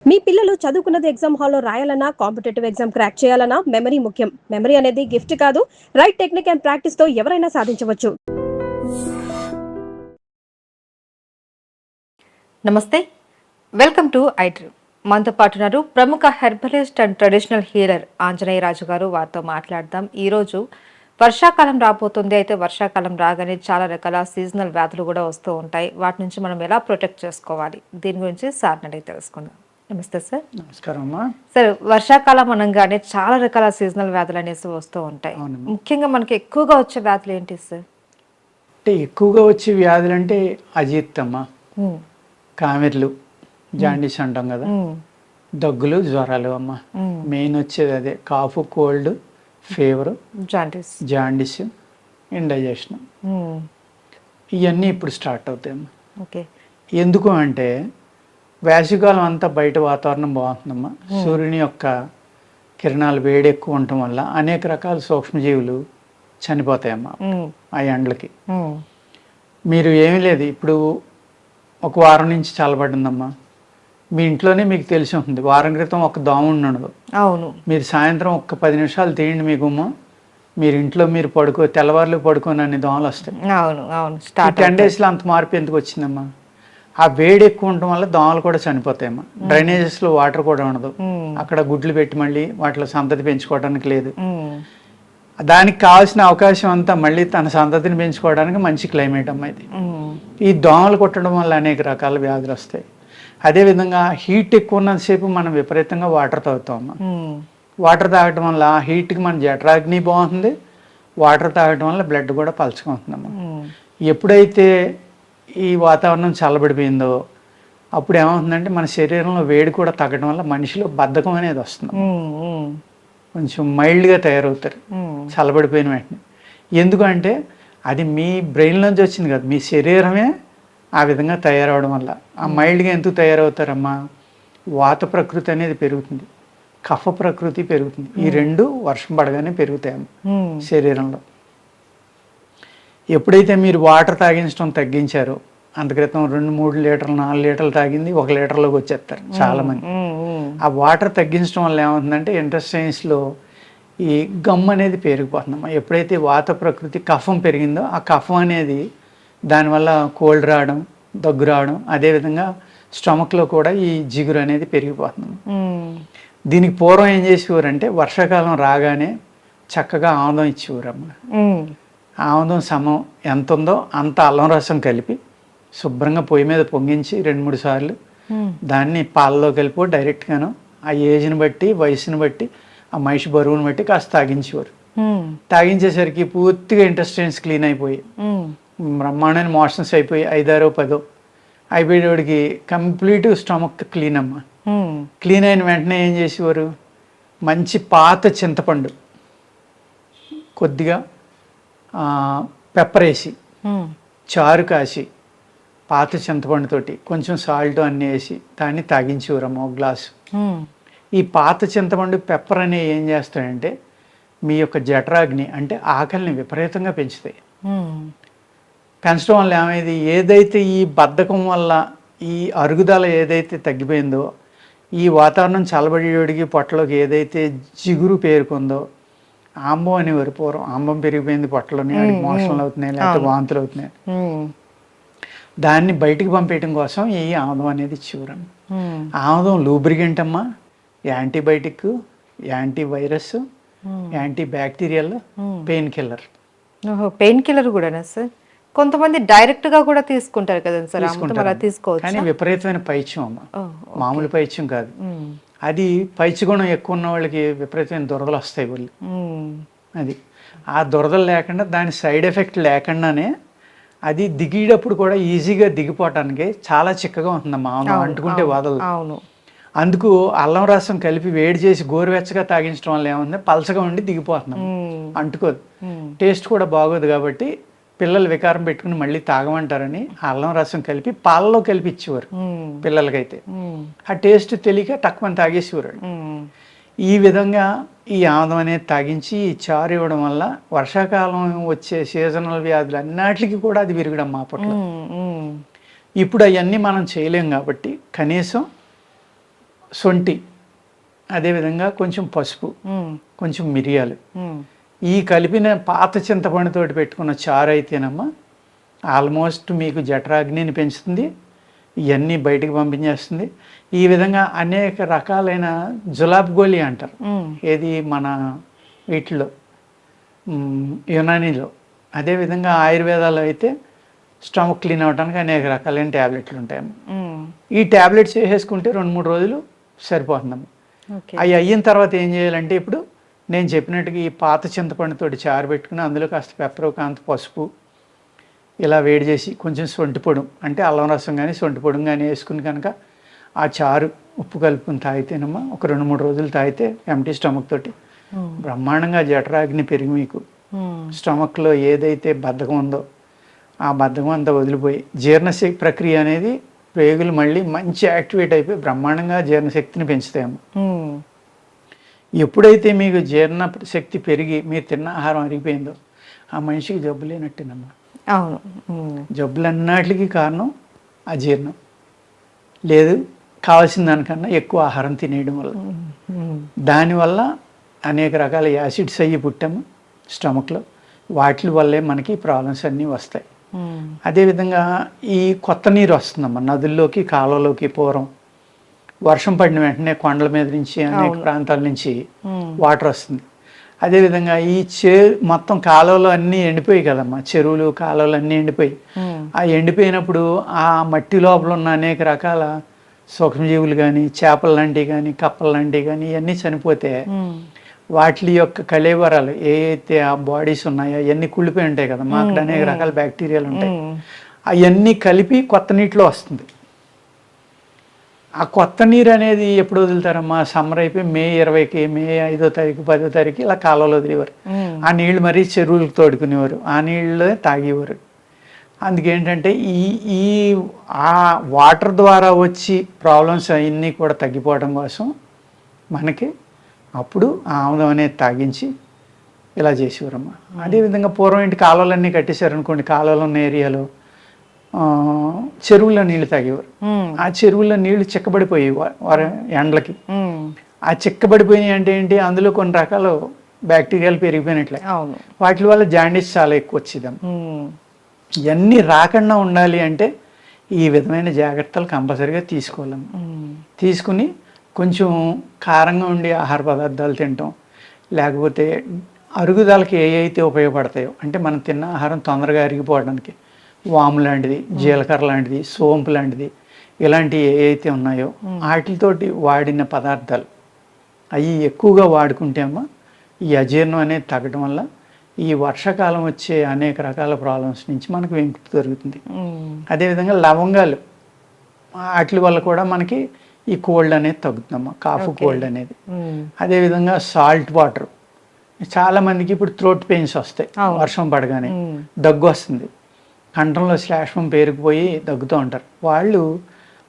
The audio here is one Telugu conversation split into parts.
మీ పిల్లలు చదువుకున్నది ఎగ్జామ్ హాల్లో రాయాలన్నా కాంపిటేటివ్ ఎగ్జామ్ క్రాక్ చేయాలన్నా మెమరీ ముఖ్యం. మెమరీ అనేది గిఫ్ట్ కాదు, రైట్ టెక్నిక్ అండ్ ప్రాక్టీస్ తో ఎవరైనా సాధించవచ్చు. నమస్తే, వెల్కమ్ టు ఐడ్రీమ్. మనతో పాటున్నారు ప్రముఖ herbalist and traditional healer Anjaneya Raju గారు. వారితో మాట్లాడదాం. ఈరోజు వర్షాకాలం రాబోతుంది. అయితే వర్షాకాలం రాగానే చాలా రకాల సీజనల్ వ్యాధులు కూడా వస్తూ ఉంటాయి. వాటి నుంచి మనం ఎలా ప్రొటెక్ట్ చేసుకోవాలి, దీని గురించి సార్ని అడిగి తెలుసుకుందాం. నమస్తే సార్. నమస్కారం అమ్మా. సార్, వర్షాకాలం అనగానే చాలా రకాల సీజనల్ వ్యాధులు అనేసి వస్తూ ఉంటాయి. ముఖ్యంగా మనకి ఎక్కువగా వచ్చే వ్యాధులు ఏంటి సార్? అంటే ఎక్కువగా వచ్చే వ్యాధులు అంటే అజీర్తమ్మ, కామెర్లు, జాండీస్ అంటాం కదా, దగ్గులు, జ్వరాలు అమ్మ. మెయిన్ వచ్చేది అదే, cough, cold, fever, jaundice, indigestion. ఇవన్నీ ఇప్పుడు స్టార్ట్ అవుతాయమ్మా. ఓకే. ఎందుకు అంటే వేసవికాలం అంతా బయట వాతావరణం బాగుంటుందమ్మా. సూర్యుని యొక్క కిరణాలు వేడి ఎక్కువ ఉండటం వల్ల అనేక రకాల సూక్ష్మజీవులు చనిపోతాయమ్మా ఆ ఎండలకి. మీరు ఏమీ లేదు, ఇప్పుడు ఒక వారం నుంచి చల్లబడిందమ్మా. మీ ఇంట్లోనే మీకు తెలిసి ఉంటుంది, వారం క్రితం ఒక దోమ ఉండదు. అవును. మీరు సాయంత్రం ఒక్క 10 నిమిషాలు తీయండి మీకుమ్మ, మీరు ఇంట్లో మీరు తెల్లవారులు పడుకొని అన్ని దోమలు వస్తాయి. అవును అవును. 10 డేస్లో అంత మార్పు ఎందుకు వచ్చిందమ్మా? ఆ వేడి ఎక్కువ ఉండటం వల్ల దోమలు కూడా చనిపోతాయమ్మా. డ్రైనేజెస్లో వాటర్ కూడా ఉండదు, అక్కడ గుడ్లు పెట్టి మళ్ళీ వాటిలో సంతతి పెంచుకోవడానికి లేదు. దానికి కావాల్సిన అవకాశం అంతా మళ్ళీ తన సంతతిని పెంచుకోవడానికి మంచి క్లైమేట్ అమ్మా ఇది. ఈ దోమలు కొట్టడం వల్ల అనేక రకాల వ్యాధులు వస్తాయి. అదేవిధంగా హీట్ ఎక్కువ ఉన్నంతసేపు మనం విపరీతంగా వాటర్ తాగుతామమ్మా. వాటర్ తాగటం వల్ల హీట్కి మన జఠరాగ్ని బాగుంటుంది, వాటర్ తాగటం వల్ల బ్లడ్ కూడా పలచగా ఉంటుందమ్మా. ఎప్పుడైతే ఈ వాతావరణం చల్లబడిపోయిందో అప్పుడు ఏమవుతుందంటే మన శరీరంలో వేడి కూడా తగ్గడం వల్ల మనిషిలో బద్ధకం అనేది వస్తుంది. కొంచెం మైల్డ్గా తయారవుతారు చల్లబడిపోయిన వెంటనే. ఎందుకంటే అది మీ బ్రెయిన్లోంచి వచ్చింది కదా, మీ శరీరమే ఆ విధంగా తయారవడం వల్ల. ఆ మైల్డ్గా ఎందుకు తయారవుతారమ్మా? వాత ప్రకృతి అనేది పెరుగుతుంది, కఫ ప్రకృతి పెరుగుతుంది. ఈ రెండు వర్షం పడగానే పెరుగుతాయమ్మా శరీరంలో. ఎప్పుడైతే మీరు వాటర్ తాగించడం తగ్గించారో, అంత క్రితం 2-3 లీటర్లు 4 లీటర్లు తాగింది 1 లీటర్లోకి వచ్చేస్తారు చాలామంది. ఆ వాటర్ తగ్గించడం వల్ల ఏమవుతుందంటే ఇంటెస్టైన్స్లో ఈ గమ్ అనేది పెరిగిపోతుందమ్మా. ఎప్పుడైతే వాత ప్రకృతి కఫం పెరిగిందో ఆ కఫం అనేది దానివల్ల కోల్డ్ రావడం, దగ్గు రావడం, అదేవిధంగా స్టమక్లో కూడా ఈ జిగురు అనేది పెరిగిపోతుంది. దీనికి పూర్వం ఏం చేసేవారంటే వర్షాకాలం రాగానే చక్కగా ఆముదం ఇచ్చేవారమ్మా. ఆముదం సమం ఎంత ఉందో అంత అల్లం రసం కలిపి శుభ్రంగా పొయ్యి మీద పొంగించి 2-3 సార్లు దాన్ని పాలలో కలిపి డైరెక్ట్గాను ఆ ఏజ్ని బట్టి, వయసుని బట్టి, ఆ మనిషి బరువుని బట్టి కాస్త తాగించేవారు. తాగించేసరికి పూర్తిగా ఇంటెస్టైన్స్ క్లీన్ అయిపోయి బ్రహ్మాండమైన మోషన్స్ అయిపోయి 5-6-10 అయిపోయేవాడికి కంప్లీట్ స్టమక్ క్లీన్ అమ్మా. క్లీన్ అయిన వెంటనే ఏం చేసేవారు, మంచి పాత చింతపండు కొద్దిగా పెప్పర్ వేసి చారు కాసి పాత చింతపండుతోటి కొంచెం సాల్ట్ అన్నీ వేసి దాన్ని తాగించేవారమ్మ 1 గ్లాసు. ఈ పాత చింతపండు పెప్పర్ అనేవి ఏం చేస్తాయంటే మీ యొక్క జఠరాగ్ని అంటే ఆకలిని విపరీతంగా పెంచుతాయి. పెంచడం వల్ల ఏమైంది, ఏదైతే ఈ బద్ధకం వల్ల ఈ అరుగుదల ఏదైతే తగ్గిపోయిందో, ఈ వాతావరణం చల్లబడేడికి పొట్టలోకి ఏదైతే జిగురు పేరుకుందో, ఆంబం అనేవారు పూర్వం. ఆంబం పెరిగిపోయింది పొట్టలోని, మోషన్లు అవుతున్నాయి లేకపోతే వాంతులు అవుతున్నాయి, దాన్ని బయటికి పంపేయడం కోసం ఈ ఆముదం అనేది ఇచ్చేవారు. ఆముదం లూబ్రికెంట్ అమ్మా, antibiotic, anti virus, anti bacterial, pain killer. Pain killer కూడానా సార్? కొంతమంది డైరెక్ట్ గా కూడా తీసుకుంటారు కదా సార్, తీసుకోవచ్చు. కానీ విపరీతమైన పైత్యం అమ్మ, మామూలు పైత్యం కాదు అది. పైత్యగుణం ఎక్కువ ఉన్న వాళ్ళకి విపరీతమైన దురదలు వస్తాయి వాళ్ళు. అది ఆ దురదలు లేకుండా, దాని సైడ్ ఎఫెక్ట్ లేకుండానే అది దిగేటప్పుడు కూడా ఈజీగా దిగిపోవటానికి చాలా చిక్కగా ఉంటుందమ్మా. అంటుకుంటే వదలదు. అందుకు అల్లం రసం కలిపి వేడి చేసి గోరువెచ్చగా తాగించడం వల్ల ఏముంది, పలచగా ఉండి దిగిపోతున్నాం, అంటుకోదు. టేస్ట్ కూడా బాగోదు. కాబట్టి పిల్లలు వికారం పెట్టుకుని మళ్ళీ తాగమంటారని అల్లం రసం కలిపి పాలలో కలిపి ఇచ్చేవారు పిల్లలకైతే. ఆ టేస్ట్ తెలియక తక్కువ తాగేసేవారు. ఈ విధంగా ఈ ఆముదం అనేది తాగించి ఈ చారు ఇవ్వడం వల్ల వర్షాకాలం వచ్చే సీజనల్ వ్యాధులు అన్నిటికీ కూడా అది విరగడం మా పట్ల. ఇప్పుడు అవన్నీ మనం చేయలేం కాబట్టి కనీసం సొంటి, అదేవిధంగా కొంచెం పసుపు, కొంచెం మిరియాలు, ఈ కలిపిన పాత చింతపండుతోటి పెట్టుకున్న చారు అయితేనమ్మా ఆల్మోస్ట్ మీకు జఠరాగ్నిని పెంచుతుంది, ఇవన్నీ బయటికి పంపించేస్తుంది. ఈ విధంగా అనేక రకాలైన జులాబ్ గోళీ అంటారు, ఏది మన వీటిలో యునానీలో. అదేవిధంగా ఆయుర్వేదాలో అయితే స్టమక్ క్లీన్ అవ్వడానికి అనేక రకాలైన ట్యాబ్లెట్లు ఉంటాయమ్మ. ఈ ట్యాబ్లెట్స్ వేసేసుకుంటే 2-3 రోజులు సరిపోతుందమ్మ. అవి అయిన తర్వాత ఏం చేయాలంటే ఇప్పుడు నేను చెప్పినట్టుగా ఈ పాత చింతపండుతోటి చారు పెట్టుకుని అందులో కాస్త పెప్పరు, కాంత పసుపు ఇలా వేడి చేసి కొంచెం సొంటి పొడి అంటే అల్లం రసం కానీ సొంటి పొడి కానీ వేసుకుని కనుక ఆ చారు ఉప్పు కలుపుకుని తాగితేనమ్మా ఒక 2-3 రోజులు తాగితే ఎంటీ స్టమక్ తోటి బ్రహ్మాండంగా జఠరాగ్ని పెరిగి మీకు స్టమక్లో ఏదైతే బద్ధకం ఉందో ఆ బద్ధకం అంతా వదిలిపోయి జీర్ణశక్తి ప్రక్రియ అనేది పేగులు మళ్ళీ మంచి యాక్టివేట్ అయిపోయి బ్రహ్మాండంగా జీర్ణశక్తిని పెంచుతాయమ్మా. ఎప్పుడైతే మీకు జీర్ణ శక్తి పెరిగి మీరు తిన్న ఆహారం అరిగిపోయిందో ఆ మనిషికి జబ్బు లేనట్టేనమ్మా. అవును, జబ్బులన్నిటికీ కారణం అజీర్ణం, లేదు కావాల్సిన దానికన్నా ఎక్కువ ఆహారం తినేయడం వల్ల. దానివల్ల అనేక రకాల యాసిడ్స్ అయ్యి పుట్టాము స్టమక్లో, వాటి వల్లే మనకి ప్రాబ్లమ్స్ అన్నీ వస్తాయి. అదేవిధంగా ఈ కొత్త నీరు వస్తుందమ్మా నదుల్లోకి, కాలువలోకి. పూర్వం వర్షం పడిన వెంటనే కొండల మీద నుంచి అనేక ప్రాంతాల నుంచి వాటర్ వస్తుంది. అదేవిధంగా ఈ మొత్తం కాలువలు అన్నీ ఎండిపోయి కదమ్మా, చెరువులు కాలువలు అన్నీ ఎండిపోయి, ఆ ఎండిపోయినప్పుడు ఆ మట్టి లోపల ఉన్న అనేక రకాల సూక్ష్మజీవులు కానీ, చేపలు లాంటివి కానీ, కప్పలు లాంటివి కానీ ఇవన్నీ చనిపోతే వాటి యొక్క కళేబరాలు ఏ అయితే ఆ బాడీస్ ఉన్నాయో అవన్నీ కుళ్ళిపోయి ఉంటాయి కదమ్మా, అక్కడ అనేక రకాల బ్యాక్టీరియాలు ఉంటాయి. అవన్నీ కలిపి కొత్త నీటిలో వస్తుంది. ఆ కొత్త నీరు అనేది ఎప్పుడు వదులుతారమ్మా, సమ్మర్ అయిపోయి మే 20కి, మే 5వ తారీఖు 10వ తారీఖు ఇలా కాలువలో వదిలేవారు. ఆ నీళ్లు మరీ చెరువులకు తోడుకునేవారు, ఆ నీళ్ళే తాగేవారు. అందుకేంటంటే ఈ ఆ వాటర్ ద్వారా వచ్చి ప్రాబ్లమ్స్ అవన్నీ కూడా తగ్గిపోవడం కోసం మనకి అప్పుడు ఆముదం అనేది తాగించి ఇలా చేసేవారమ్మా. అదేవిధంగా పూర్వం ఇంటి కాలువలన్నీ కట్టేశారనుకోండి, కాలువలు ఉన్న ఏరియాలో చెరువుల్లో నీళ్లు తాగేవారు. ఆ చెరువుల్లో నీళ్లు చిక్కబడిపోయి ఎండలకి, ఆ చిక్కబడిపోయినాయి అంటే ఏంటి, అందులో కొన్ని రకాల బ్యాక్టీరియాలు పెరిగిపోయినట్లే, వాటి వల్ల జాండీస్ చాలా ఎక్కువ వచ్చేదమ్మా. ఇవన్నీ రాకుండా ఉండాలి అంటే ఈ విధమైన జాగ్రత్తలు కంపల్సరీగా తీసుకోవాలమ్మా. తీసుకుని కొంచెం కారంగా ఉండే ఆహార పదార్థాలు తినటం, లేకపోతే అరుగుదలకి ఏ అయితే ఉపయోగపడతాయో అంటే మనం తిన్న ఆహారం తొందరగా అరిగిపోవడానికి వాము లాంటిది, జీలకర్ర లాంటిది, సోంపు లాంటిది ఇలాంటివి ఏ అయితే ఉన్నాయో వాటితోటి వాడిన పదార్థాలు అవి ఎక్కువగా వాడుకుంటే అమ్మా ఈ అజీర్ణం అనేది తగ్గడం వల్ల ఈ వర్షాకాలం వచ్చే అనేక రకాల ప్రాబ్లమ్స్ నుంచి మనకు విముక్తి దొరుకుతుంది. అదేవిధంగా లవంగాలు వాటి వల్ల కూడా మనకి ఈ కోల్డ్ అనేది తగ్గుతుందమ్మా, కాఫ్ కోల్డ్ అనేది. అదేవిధంగా సాల్ట్ వాటర్, చాలా మందికి ఇప్పుడు థ్రోట్ పెయిన్స్ వస్తాయి, వర్షం పడగానే దగ్గు వస్తుంది, కంఠంలో శ్లేష్మం పేరుకుపోయి దగ్గుతూ ఉంటారు. వాళ్ళు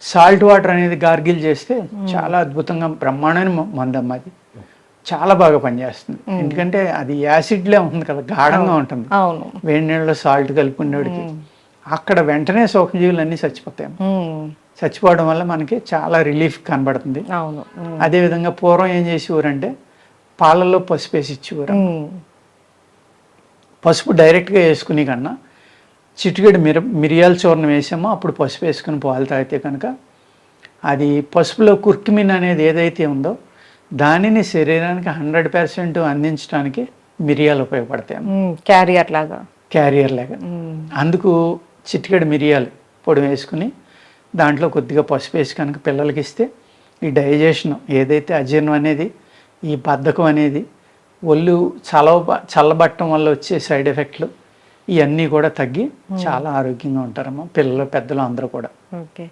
సాల్ట్ వాటర్ అనేది గార్గిల్ చేస్తే చాలా అద్భుతంగా బ్రహ్మాండమైన మందమ్మ, అది చాలా బాగా పనిచేస్తుంది. ఎందుకంటే అది యాసిడ్లే ఉంటుంది కదా, గాఢంగా ఉంటుంది. వేడి నీళ్ళలో సాల్ట్ కలుపుకునేవాడికి అక్కడ వెంటనే సూక్ష్మజీవులు అన్నీ చచ్చిపోతాయి. చచ్చిపోవడం వల్ల మనకి చాలా రిలీఫ్ కనబడుతుంది. అదేవిధంగా పూర్వం ఏం చేసేవారంటే పాలల్లో పసుపు వేసి ఇచ్చేవారు. పసుపు డైరెక్ట్గా వేసుకుని కన్నా చిటికెడు మిరియాల చూర్ణం వేసామో అప్పుడు పసుపు వేసుకుని పాలు తాగితే కనుక అది పసుపులో కుర్కుమిన్ అనేది ఏదైతే ఉందో దానిని శరీరానికి 100% అందించడానికి మిరియాలు ఉపయోగపడతాయి. క్యారియర్ లాగా. అందుకు చిటికెడు మిరియాలు పొడి వేసుకుని దాంట్లో కొద్దిగా పసుపు వేసి కనుక పిల్లలకి ఇస్తే ఈ డైజెషన్ ఏదైతే అజీర్ణం అనేది, ఈ బద్ధకం అనేది, ఒళ్ళు చల్లబట్టడం వల్ల వచ్చే సైడ్ ఎఫెక్ట్లు ఇవన్నీ కూడా తగ్గి చాలా ఆరోగ్యంగా ఉంటారమ్మా పిల్లలు, పెద్దలు అందరూ కూడా. ఓకే,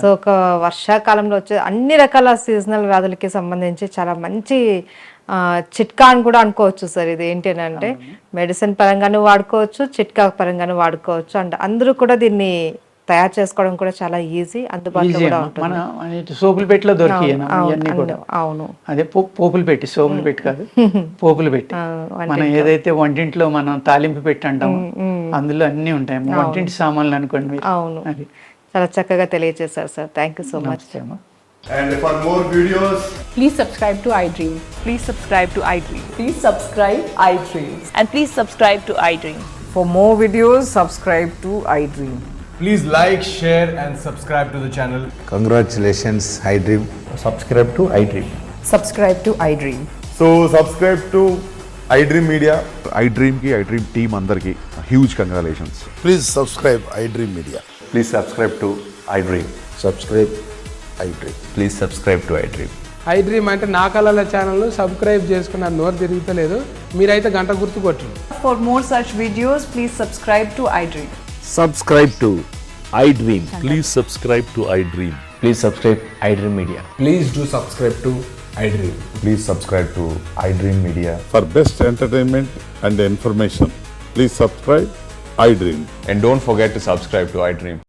సో ఒక వర్షాకాలంలో వచ్చే అన్ని రకాల సీజనల్ వ్యాధులకి సంబంధించి చాలా మంచి చిట్కా అని కూడా అనుకోవచ్చు సార్. ఇది ఏంటంటే మెడిసిన్ పరంగాను వాడుకోవచ్చు, చిట్కా పరంగాను వాడుకోవచ్చు. అండ్ అందరూ కూడా దీన్ని తయారు చేసుకోవడం కూడా చాలా ఈజీ, అందుబాటులో కూడా మన సోపులు పెట్టిలో దొరికిన ఇవన్నీ కూడా. అవును, అదే పోపులు పెట్టి, సోపులు పెట్టి కాదు, పోపులు పెట్టి మనం ఏదైతే వంటింట్లో మనం తాలింపు పెట్టి అంటాము అందులో అన్ని ఉంటాయి, వంటింటి సామాన్లు అనుకోండి. అవును, చాలా చక్కగా తెలియజేశారు sir. Thank you so much. And for more videos, Please subscribe to iDream. Please subscribe to iDream. Please subscribe iDreams. And please subscribe to iDream. For more videos, subscribe to iDream. please like, share, and subscribe to the channel. Congratulations, iDream. Subscribe to iDream. Subscribe to iDream. So, subscribe to iDream Media. iDream ki iDream team అందరికి huge congratulations. Please subscribe iDream Media. Please subscribe to iDream. Subscribe iDream. Please subscribe to iDream. iDream అంటే నా కళల ఛానల్ను సబ్స్క్రైబ్ చేసుకున్న నోరు తిరుగుతలేదు, మీరైతే గంట గుర్తు కొట్టండి. For more such videos, please subscribe to iDream. Subscribe to iDream. Please subscribe to iDream. Please subscribe iDream Media. Please do subscribe to iDream. Please subscribe to iDream Media. For best entertainment and information, please subscribe iDream. And don't forget to subscribe to iDream.